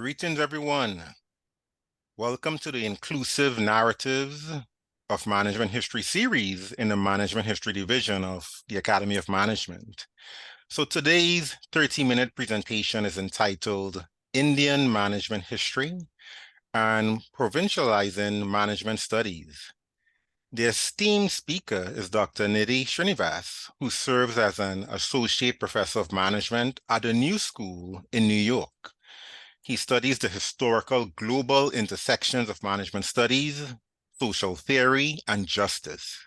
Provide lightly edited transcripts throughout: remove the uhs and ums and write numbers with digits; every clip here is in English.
Greetings, everyone. Welcome to the Inclusive Narratives of Management History series in the Management History Division of the Academy of Management. So today's 30-minute presentation is entitled Indian Management History and Provincializing Management Studies. The esteemed speaker is Dr. Nidhi Srinivas, who serves as an Associate Professor of Management at the New School in New York. He studies the historical global intersections of management studies, social theory, and justice.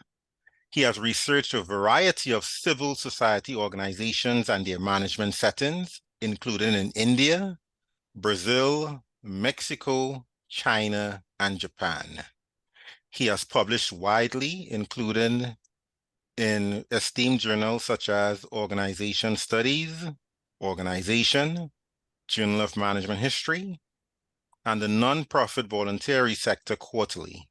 He has researched a variety of civil society organizations and their management settings, including in India, Brazil, Mexico, China, and Japan. He has published widely, including in esteemed journals such as Organization Studies, Organization, Journal of Management History, and the Nonprofit Voluntary Sector Quarterly.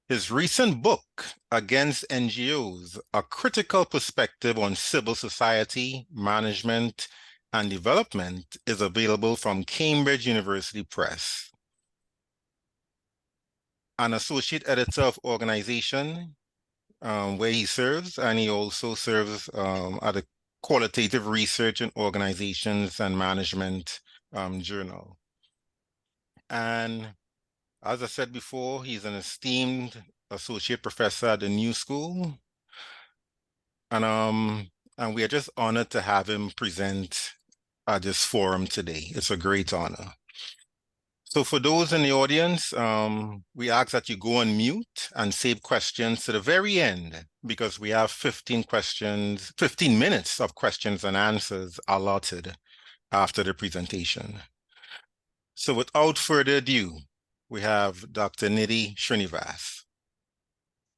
His recent book, Against NGOs, A Critical Perspective on Civil Society, Management, and Development, is available from Cambridge University Press. An associate editor of Organization, where he serves, and he also serves at a qualitative research in organizations and management journal. And as I said before, he's an esteemed associate professor at the New School. And we are just honored to have him present at this forum today. It's a great honor. So for those in the audience, we ask that you go on mute and save questions to the very end, because we have 15 minutes of questions and answers allotted after the presentation. So without further ado, we have Dr. Nidhi Srinivas.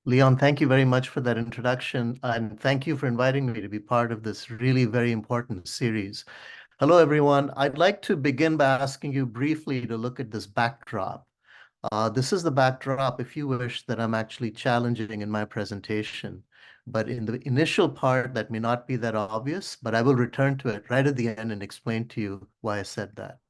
Leon, thank you very much for that introduction, and thank you for inviting me to be part of this really very important series. Hello, everyone. I'd like to begin by asking you briefly to look at this backdrop. This is the backdrop, if you wish, that I'm actually challenging in my presentation. But in the initial part, that may not be that obvious, but I will return to it right at the end and explain to you why I said that.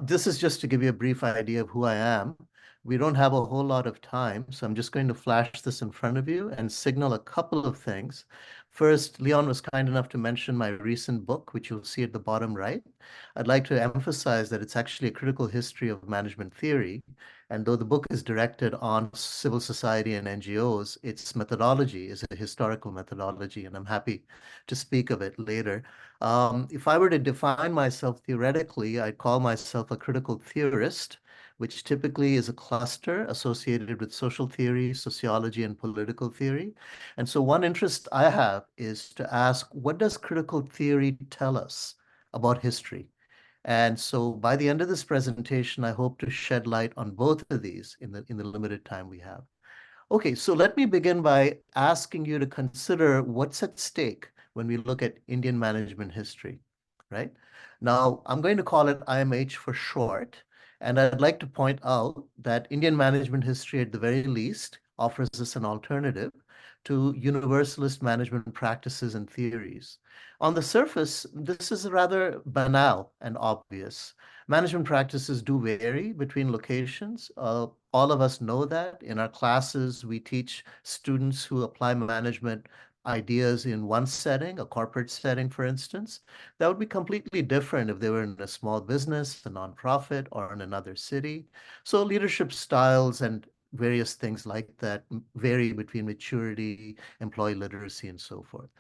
This is just to give you a brief idea of who I am. We don't have a whole lot of time, so I'm just going to flash this in front of you and signal a couple of things. First, Leon was kind enough to mention my recent book, which you'll see at the bottom right. I'd like to emphasize that it's actually a critical history of management theory. And though the book is directed on civil society and NGOs, its methodology is a historical methodology, and I'm happy to speak of it later. If I were to define myself theoretically, I'd call myself a critical theorist, which typically is a cluster associated with social theory, sociology, and political theory. And so one interest I have is to ask, what does critical theory tell us about history? And so by the end of this presentation, I hope to shed light on both of these in the limited time we have. Okay, so let me begin by asking you to consider what's at stake when we look at Indian management history, right? Now, I'm going to call it IMH for short, and I'd like to point out that Indian management history, at the very least, offers us an alternative to universalist management practices and theories. On the surface, this is rather banal and obvious. Management practices do vary between locations. All of us know that. In our classes, we teach students who apply management ideas in one setting, a corporate setting, for instance. That would be completely different if they were in a small business, a nonprofit, or in another city. So leadership styles and various things like that vary between maturity, employee literacy, and so forth.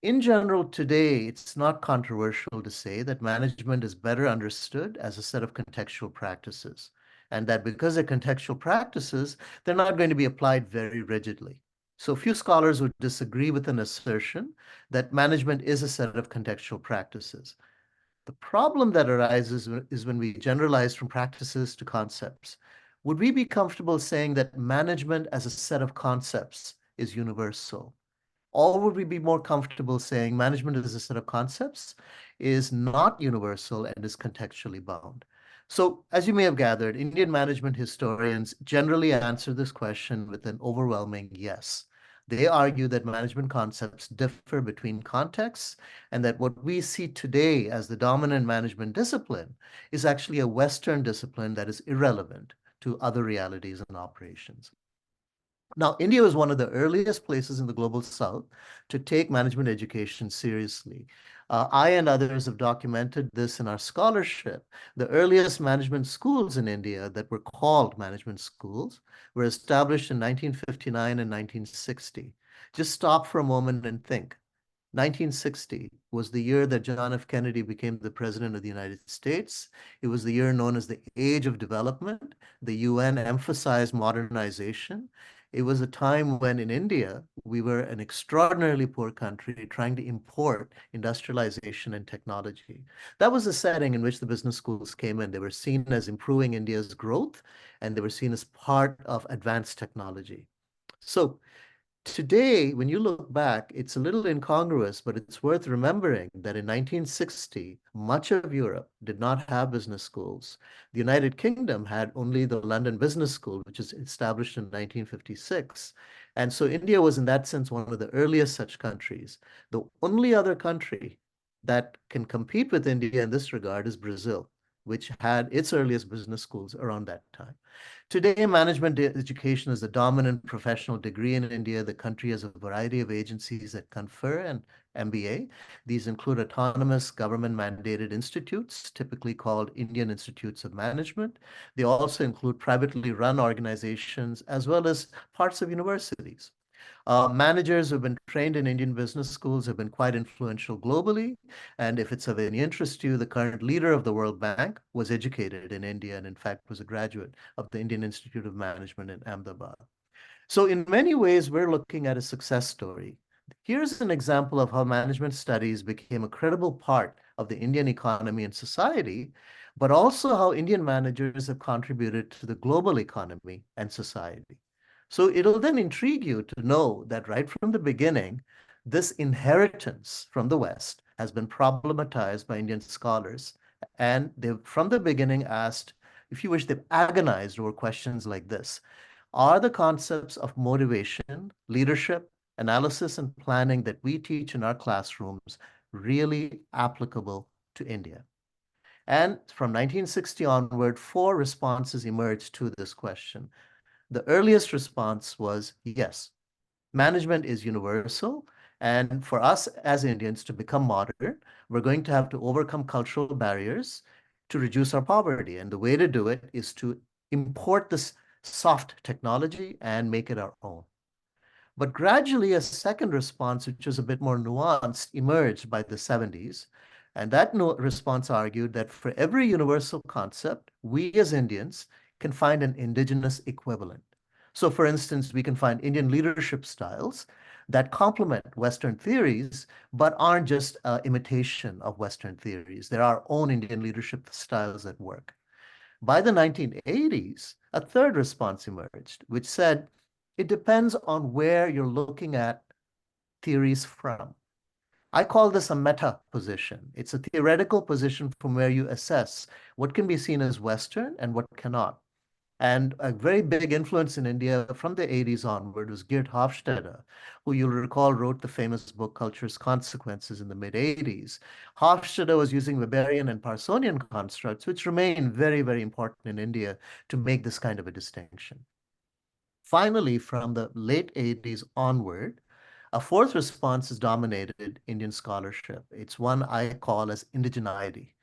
In general, today, it's not controversial to say that management is better understood as a set of contextual practices, and that because they're contextual practices, they're not going to be applied very rigidly. So few scholars would disagree with an assertion that management is a set of contextual practices. The problem that arises is when we generalize from practices to concepts. Would we be comfortable saying that management as a set of concepts is universal? Or would we be more comfortable saying management as a set of concepts is not universal and is contextually bound? So, as you may have gathered, Indian management historians generally answer this question with an overwhelming yes. They argue that management concepts differ between contexts and that what we see today as the dominant management discipline is actually a Western discipline that is irrelevant to other realities and operations. Now, India was one of the earliest places in the global south to take management education seriously. I and others have documented this in our scholarship. The earliest management schools in India that were called management schools were established in 1959 and 1960. Just stop for a moment and think. 1960 was the year that John F. Kennedy became the President of the United States. It was the year known as the Age of Development. The UN emphasized modernization. It was a time when in India, we were an extraordinarily poor country trying to import industrialization and technology. That was the setting in which the business schools came in. They were seen as improving India's growth, and they were seen as part of advanced technology. So today, when you look back, it's a little incongruous, but it's worth remembering that in 1960, much of Europe did not have business schools. The United Kingdom had only the London Business School, which was established in 1956. And so India was, in that sense, one of the earliest such countries. The only other country that can compete with India in this regard is Brazil, which had its earliest business schools around that time. Today, management education is the dominant professional degree in India. The country has a variety of agencies that confer an MBA. These include autonomous government-mandated institutes, typically called Indian Institutes of Management. They also include privately run organizations, as well as parts of universities. Managers who've been trained in Indian business schools have been quite influential globally. And if it's of any interest to you, the current leader of the World Bank was educated in India and, in fact, was a graduate of the Indian Institute of Management in Ahmedabad. So in many ways, we're looking at a success story. Here's an example of how management studies became a credible part of the Indian economy and society, but also how Indian managers have contributed to the global economy and society. So it'll then intrigue you to know that right from the beginning, this inheritance from the West has been problematized by Indian scholars. And they've, from the beginning, asked, if you wish, they've agonized over questions like this. Are the concepts of motivation, leadership, analysis, and planning that we teach in our classrooms really applicable to India? And from 1960 onward, four responses emerged to this question. The earliest response was yes, management is universal. And for us as Indians to become modern, we're going to have to overcome cultural barriers to reduce our poverty. And the way to do it is to import this soft technology and make it our own. But gradually, a second response, which was a bit more nuanced, emerged by the 70s. And that response argued that for every universal concept, we as Indians can find an indigenous equivalent. So, for instance, we can find Indian leadership styles that complement Western theories, but aren't just imitation of Western theories. There are our own Indian leadership styles that work. By the 1980s, a third response emerged, which said it depends on where you're looking at theories from. I call this a meta position. It's a theoretical position from where you assess what can be seen as Western and what cannot. And a very big influence in India from the 80s onward was Geert Hofstede, who you'll recall wrote the famous book Culture's Consequences in the mid-80s. Hofstede was using Weberian and Parsonian constructs, which remain very, very important in India to make this kind of a distinction. Finally, from the late 80s onward, a fourth response has dominated Indian scholarship. It's one I call as indigeneity.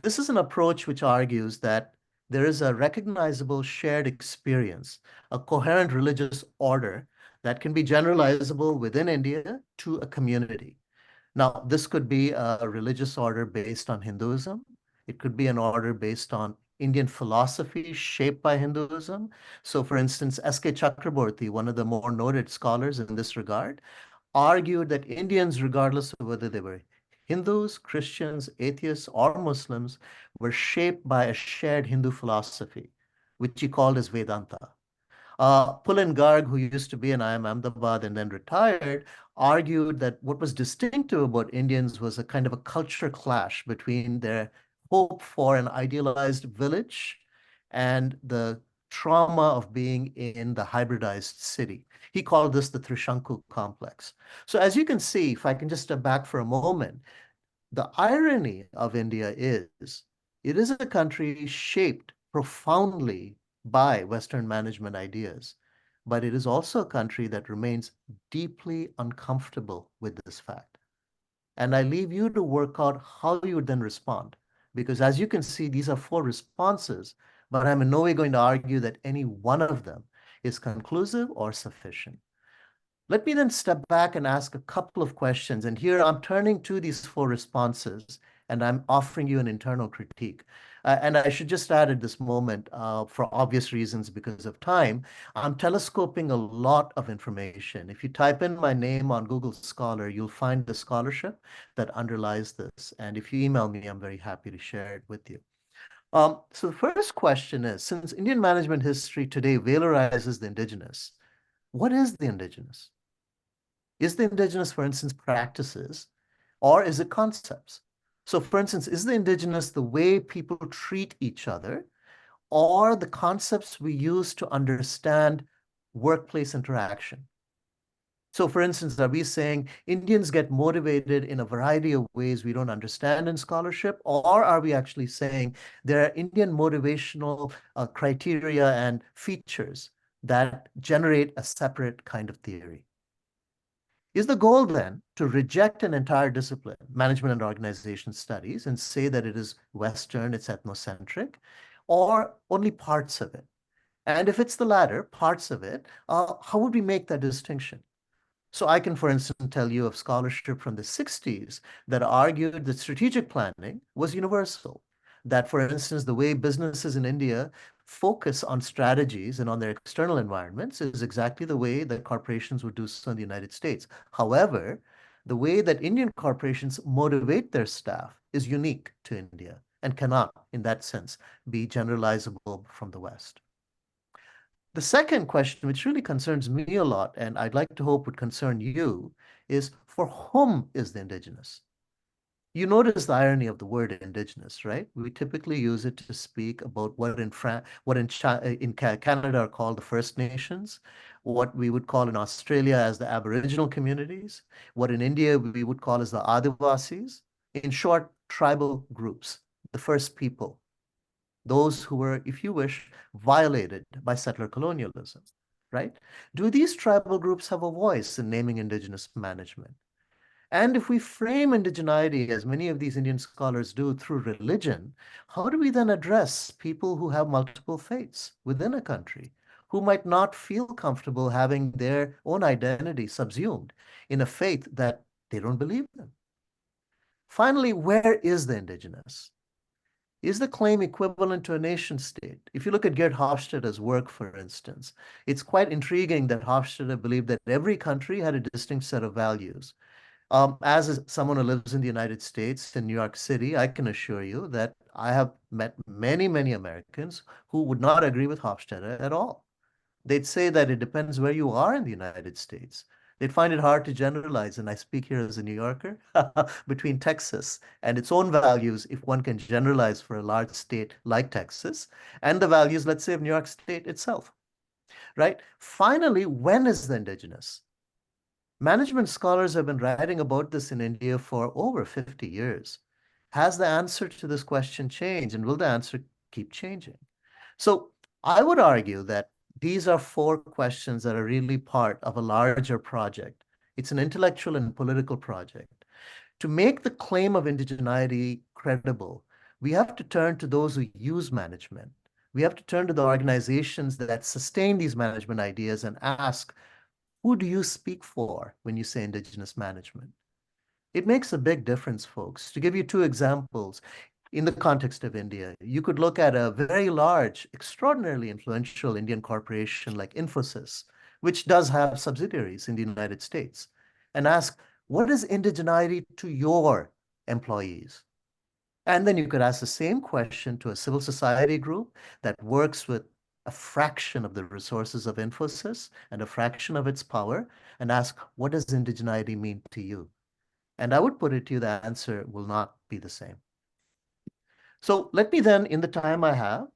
This is an approach which argues that there is a recognizable shared experience, a coherent religious order that can be generalizable within India to a community. Now, this could be a religious order based on Hinduism. It could be an order based on Indian philosophy shaped by Hinduism. So, for instance, S.K. Chakraborty, one of the more noted scholars in this regard, argued that Indians, regardless of whether they were Hindus, Christians, atheists, or Muslims, were shaped by a shared Hindu philosophy, which he called as Vedanta. Pulin Garg, who used to be in IIM Ahmedabad and then retired, argued that what was distinctive about Indians was a kind of a culture clash between their hope for an idealized village and the trauma of being in the hybridized city. He called this the Trishanku complex. So as you can see, if I can just step back for a moment, the irony of India is it is a country shaped profoundly by Western management ideas, but it is also a country that remains deeply uncomfortable with this fact. And I leave you to work out how you would then respond. Because as you can see, these are four responses, but I'm in no way going to argue that any one of them is conclusive or sufficient. Let me then step back and ask a couple of questions. And here I'm turning to these four responses and I'm offering you an internal critique. And I should just add at this moment, for obvious reasons because of time, I'm telescoping a lot of information. If you type in my name on Google Scholar, you'll find the scholarship that underlies this. And if you email me, I'm very happy to share it with you. So the first question is, since Indian management history today valorizes the indigenous, what is the indigenous? Is the indigenous, for instance, practices, or is it concepts? So, for instance, is the indigenous the way people treat each other, or the concepts we use to understand workplace interaction? So, for instance, are we saying Indians get motivated in a variety of ways we don't understand in scholarship, or are we actually saying there are Indian motivational criteria and features that generate a separate kind of theory? Is the goal then to reject an entire discipline, management and organization studies, and say that it is Western, it's ethnocentric, or only parts of it? And if it's the latter, parts of it, how would we make that distinction? So I can, for instance, tell you of scholarship from the 60s that argued that strategic planning was universal. That, for instance, the way businesses in India focus on strategies and on their external environments is exactly the way that corporations would do so in the United States. However, the way that Indian corporations motivate their staff is unique to India and cannot, in that sense, be generalizable from the West. The second question, which really concerns me a lot, and I'd like to hope would concern you, is for whom is the indigenous? You notice the irony of the word indigenous, right? We typically use it to speak about what in Canada are called the First Nations, what we would call in Australia as the Aboriginal communities, what in India we would call as the Adivasis. In short, tribal groups, the first people, those who were, if you wish, violated by settler colonialism, right? Do these tribal groups have a voice in naming indigenous management? And if we frame indigeneity, as many of these Indian scholars do, through religion, how do we then address people who have multiple faiths within a country, who might not feel comfortable having their own identity subsumed in a faith that they don't believe in? Finally, where is the indigenous? Is the claim equivalent to a nation state? If you look at Gerd Hofstadter's work, for instance, it's quite intriguing that Hofstadter believed that every country had a distinct set of values. As someone who lives in the United States, in New York City, I can assure you that I have met many, many Americans who would not agree with Hofstadter at all. They'd say that it depends where you are in the United States. They'd find it hard to generalize, and I speak here as a New Yorker, between Texas and its own values, if one can generalize for a large state like Texas, and the values, let's say, of New York State itself, right? Finally, when is the indigenous? Management scholars have been writing about this in India for over 50 years. Has the answer to this question changed, and will the answer keep changing? So I would argue that these are four questions that are really part of a larger project. It's an intellectual and political project. To make the claim of indigeneity credible, we have to turn to those who use management. We have to turn to the organizations that sustain these management ideas and ask, who do you speak for when you say indigenous management? It makes a big difference, folks. To give you two examples, in the context of India, you could look at a very large, extraordinarily influential Indian corporation like Infosys, which does have subsidiaries in the United States, and ask, what is indigeneity to your employees? And then you could ask the same question to a civil society group that works with a fraction of the resources of Infosys and a fraction of its power, and ask, what does indigeneity mean to you? And I would put it to you, the answer will not be the same. So let me then, in the time I have,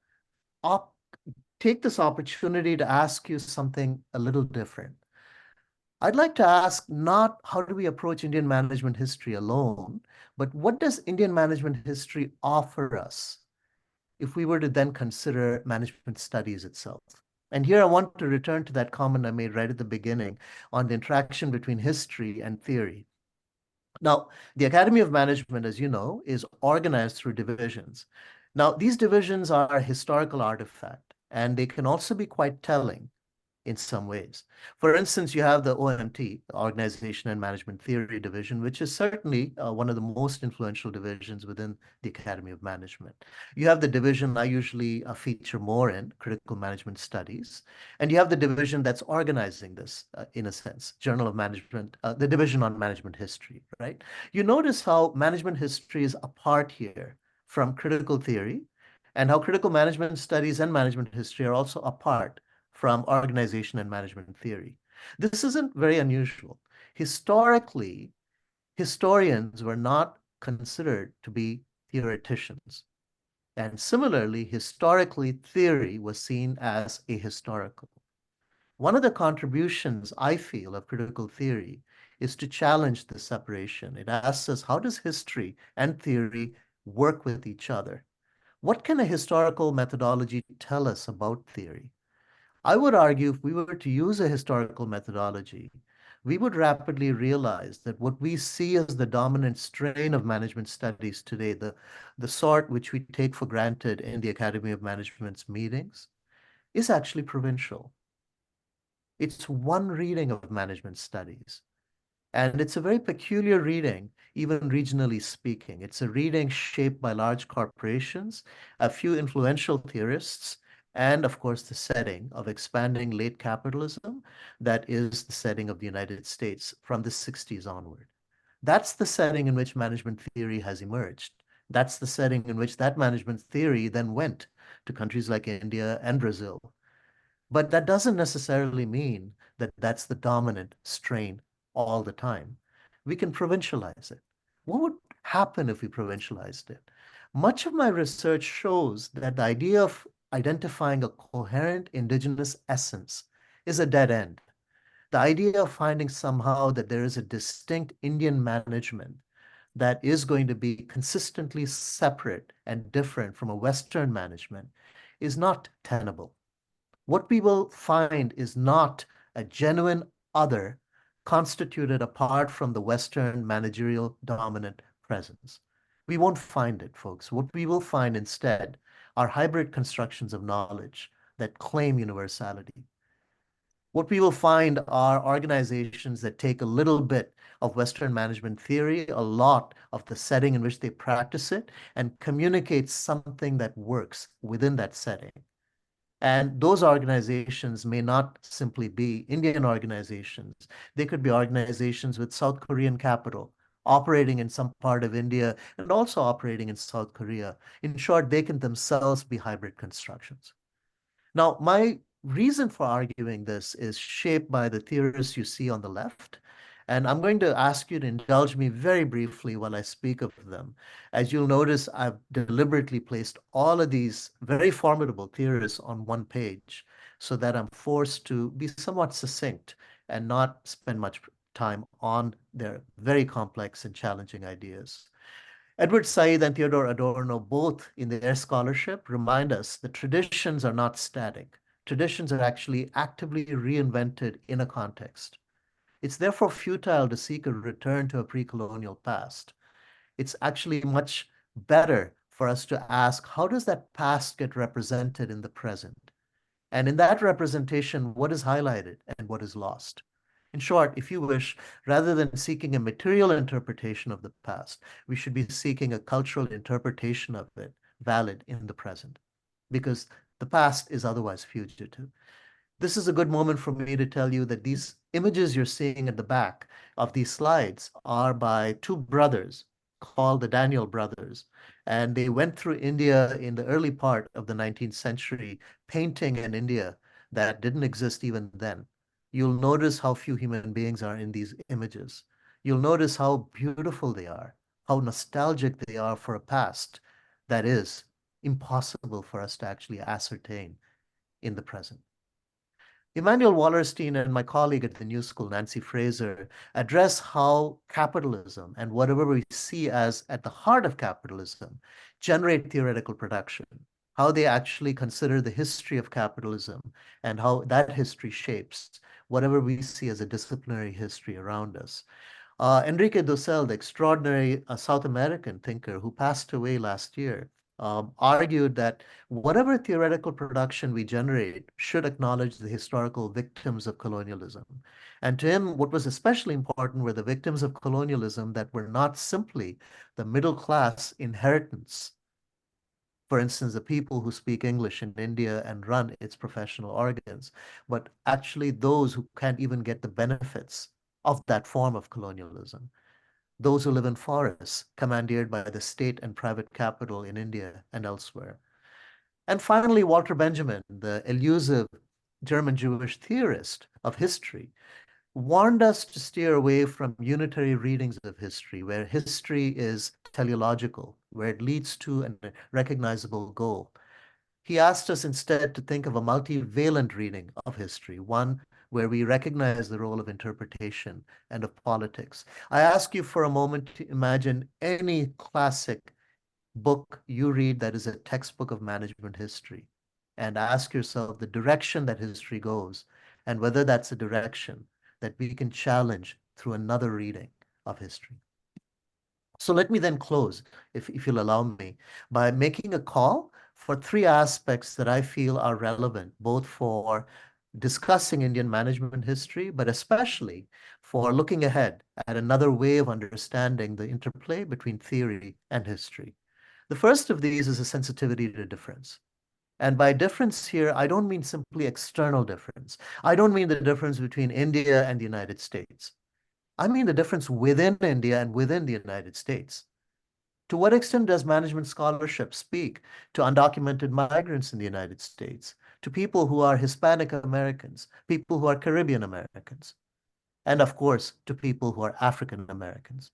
take this opportunity to ask you something a little different. I'd like to ask not how do we approach Indian management history alone, but what does Indian management history offer us if we were to then consider management studies itself? And here I want to return to that comment I made right at the beginning on the interaction between history and theory. Now, the Academy of Management, as you know, is organized through divisions. Now, these divisions are a historical artifact, and they can also be quite telling in some ways. For instance, you have the OMT, Organization and Management Theory Division, which is certainly one of the most influential divisions within the Academy of Management. You have the division I usually feature more in, Critical Management Studies, and you have the division that's organizing this, in a sense, Journal of Management, the Division on Management History, right? You notice how management history is apart here from critical theory, and how critical management studies and management history are also apart from organization and management theory. This isn't very unusual. Historically, historians were not considered to be theoreticians. And similarly, historically, theory was seen as ahistorical. One of the contributions I feel of critical theory is to challenge this separation. It asks us, how does history and theory work with each other? What can a historical methodology tell us about theory? I would argue if we were to use a historical methodology, we would rapidly realize that what we see as the dominant strain of management studies today, the sort which we take for granted in the Academy of Management's meetings, is actually provincial. It's one reading of management studies. And it's a very peculiar reading, even regionally speaking. It's a reading shaped by large corporations, a few influential theorists, and of course, the setting of expanding late capitalism that is the setting of the United States from the 60s onward. That's the setting in which management theory has emerged. That's the setting in which that management theory then went to countries like India and Brazil. But that doesn't necessarily mean that that's the dominant strain all the time. We can provincialize it. What would happen if we provincialized it? Much of my research shows that the idea of identifying a coherent indigenous essence is a dead end. The idea of finding somehow that there is a distinct Indian management that is going to be consistently separate and different from a Western management is not tenable. What we will find is not a genuine other constituted apart from the Western managerial dominant presence. We won't find it, folks. What we will find instead are hybrid constructions of knowledge that claim universality. What we will find are organizations that take a little bit of Western management theory, a lot of the setting in which they practice it, and communicate something that works within that setting. And those organizations may not simply be Indian organizations. They could be organizations with South Korean capital, operating in some part of India and also operating in South Korea. In short, they can themselves be hybrid constructions. Now, my reason for arguing this is shaped by the theorists you see on the left. And I'm going to ask you to indulge me very briefly while I speak of them. As you'll notice, I've deliberately placed all of these very formidable theorists on one page so that I'm forced to be somewhat succinct and not spend much time on their very complex and challenging ideas. Edward Said and Theodore Adorno, both in their scholarship, remind us that traditions are not static. Traditions are actually actively reinvented in a context. It's therefore futile to seek a return to a pre-colonial past. It's actually much better for us to ask, how does that past get represented in the present? And in that representation, what is highlighted and what is lost? In short, if you wish, rather than seeking a material interpretation of the past, we should be seeking a cultural interpretation of it, valid in the present, because the past is otherwise fugitive. This is a good moment for me to tell you that these images you're seeing at the back of these slides are by two brothers called the Daniel brothers. And they went through India in the early part of the 19th century, painting an India that didn't exist even then. You'll notice how few human beings are in these images. You'll notice how beautiful they are, how nostalgic they are for a past that is impossible for us to actually ascertain in the present. Immanuel Wallerstein and my colleague at the New School, Nancy Fraser, address how capitalism and whatever we see as at the heart of capitalism generate theoretical production, how they actually consider the history of capitalism and how that history shapes whatever we see as a disciplinary history around us. Enrique Dussel, the extraordinary South American thinker who passed away last year, argued that whatever theoretical production we generate should acknowledge the historical victims of colonialism. And to him, what was especially important were the victims of colonialism that were not simply the middle class inheritance. For instance, the people who speak English in India and run its professional organs, but actually those who can't even get the benefits of that form of colonialism. Those who live in forests, commandeered by the state and private capital in India and elsewhere. And finally, Walter Benjamin, the elusive German Jewish theorist of history, warned us to steer away from unitary readings of history, where history is teleological, where it leads to a recognizable goal. He asked us instead to think of a multivalent reading of history, one where we recognize the role of interpretation and of politics. I ask you for a moment to imagine any classic book you read that is a textbook of management history and ask yourself the direction that history goes and whether that's a direction that we can challenge through another reading of history. So let me then close, if you'll allow me, by making a call for three aspects that I feel are relevant, both for discussing Indian management history, but especially for looking ahead at another way of understanding the interplay between theory and history. The first of these is a sensitivity to difference. And by difference here, I don't mean simply external difference. I don't mean the difference between India and the United States. I mean the difference within India and within the United States. To what extent does management scholarship speak to undocumented migrants in the United States, to people who are Hispanic Americans, people who are Caribbean Americans, and of course, to people who are African Americans?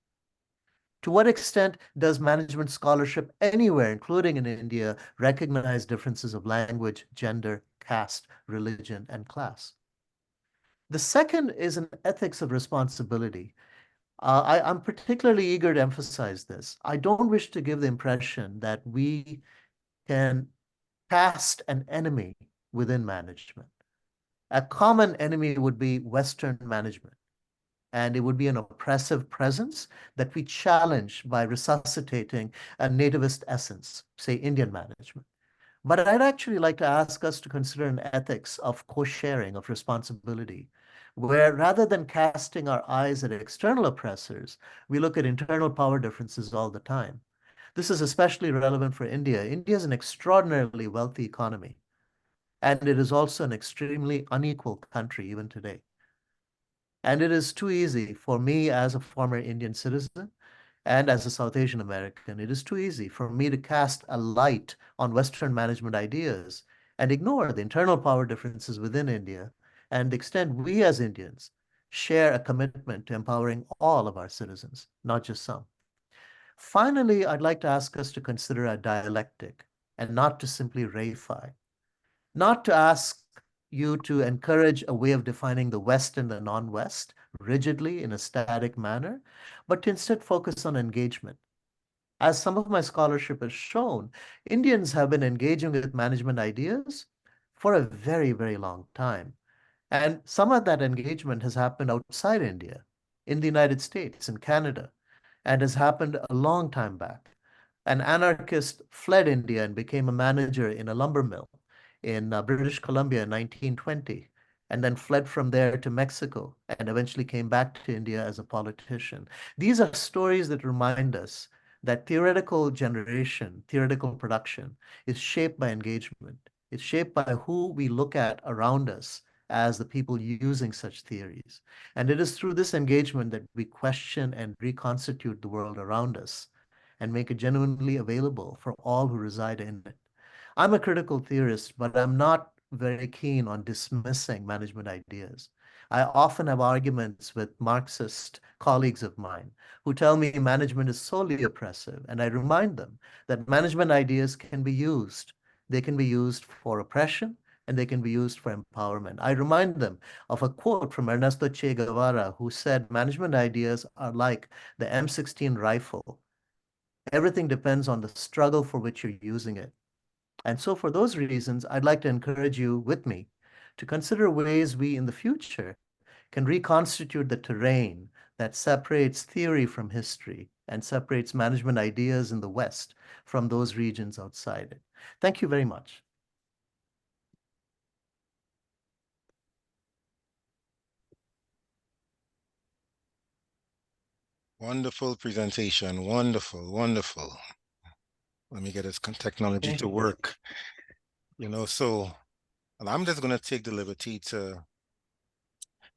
To what extent does management scholarship anywhere, including in India, recognize differences of language, gender, caste, religion, and class? The second is an ethics of responsibility. I'm particularly eager to emphasize this. I don't wish to give the impression that we can cast an enemy within management. A common enemy would be Western management, and it would be an oppressive presence that we challenge by resuscitating a nativist essence, say Indian management. But I'd actually like to ask us to consider an ethics of co-sharing, of responsibility, where rather than casting our eyes at external oppressors, we look at internal power differences all the time. This is especially relevant for India. India is an extraordinarily wealthy economy, and it is also an extremely unequal country even today. And it is too easy for me as a former Indian citizen and as a South Asian American, it is too easy for me to cast a light on Western management ideas and ignore the internal power differences within India and the extent we as Indians share a commitment to empowering all of our citizens, not just some. Finally, I'd like to ask us to consider a dialectic and not to simply reify, not to ask you to encourage a way of defining the West and the non-West rigidly in a static manner, but to instead focus on engagement. As some of my scholarship has shown, Indians have been engaging with management ideas for a very, very long time. And some of that engagement has happened outside India, in the United States, in Canada, and has happened a long time back. An anarchist fled India and became a manager in a lumber mill in British Columbia in 1920, and then fled from there to Mexico and eventually came back to India as a politician. These are stories that remind us that theoretical generation, theoretical production is shaped by engagement. It's shaped by who we look at around us as the people using such theories. And it is through this engagement that we question and reconstitute the world around us and make it genuinely available for all who reside in it. I'm a critical theorist, but I'm not very keen on dismissing management ideas. I often have arguments with Marxist colleagues of mine who tell me management is solely oppressive, and I remind them that management ideas can be used. They can be used for oppression, and they can be used for empowerment. I remind them of a quote from Ernesto Che Guevara, who said, management ideas are like the M16 rifle. Everything depends on the struggle for which you're using it. And so for those reasons, I'd like to encourage you with me to consider ways we in the future can reconstitute the terrain that separates theory from history and separates management ideas in the West from those regions outside it. Thank you very much. Wonderful presentation. Wonderful, wonderful. Let me get this technology to work. So and I'm just going to take the liberty to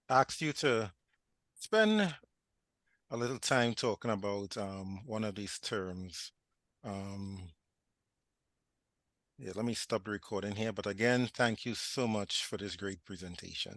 ask you to spend a little time talking about one of these terms. Yeah, let me stop the recording here. But again, thank you so much for this great presentation.